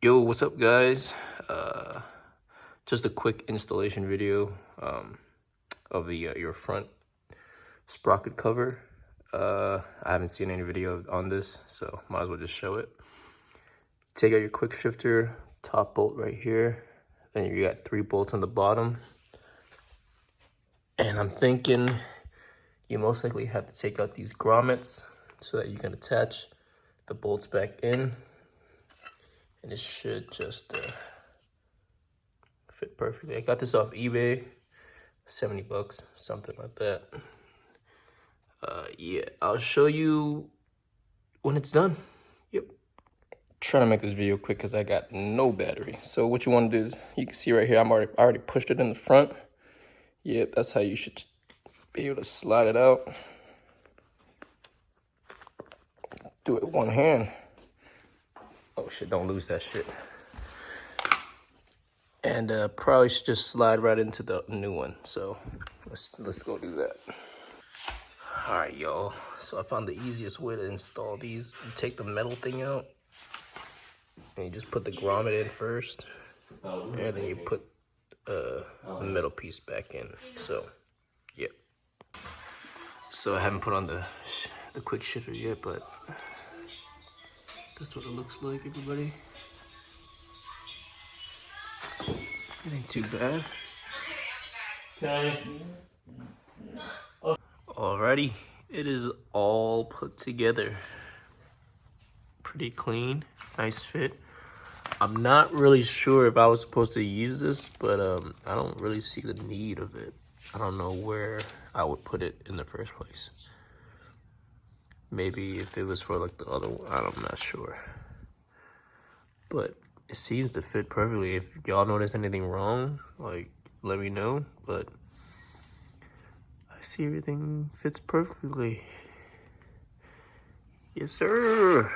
Yo, what's up guys? Just a quick installation video of the your front sprocket cover. I haven't seen any video on this, so might as well just show it. Take out your quick shifter, top bolt right here. Then you got 3 bolts on the bottom. And I'm thinking you most likely have to take out these grommets so that you can attach the bolts back in. And it should just fit perfectly. I got this off eBay, 70 bucks, something like that. Yeah, I'll show you when it's done. Yep. Trying to make this video quick because I got no battery. So what you want to do is, you can see right here, I already pushed it in the front. Yep, that's how you should be able to slide it out. Do it with one hand. Oh shit, don't lose that shit. And probably should just slide right into the new one. So let's go do that. All right, y'all. So I found the easiest way to install these. You take the metal thing out, and you just put the grommet in first, and then you put the metal piece back in. So, yeah. So I haven't put on the quick shifter yet, but that's what it looks like, everybody. It ain't too bad. Alrighty, it is all put together. Pretty clean, nice fit. I'm not really sure if I was supposed to use this, but I don't really see the need of it. I don't know where I would put it in the first place. Maybe if it was for like the other one, I'm not sure. But it seems to fit perfectly. If y'all notice anything wrong, like, let me know. But I see everything fits perfectly. Yes, sir.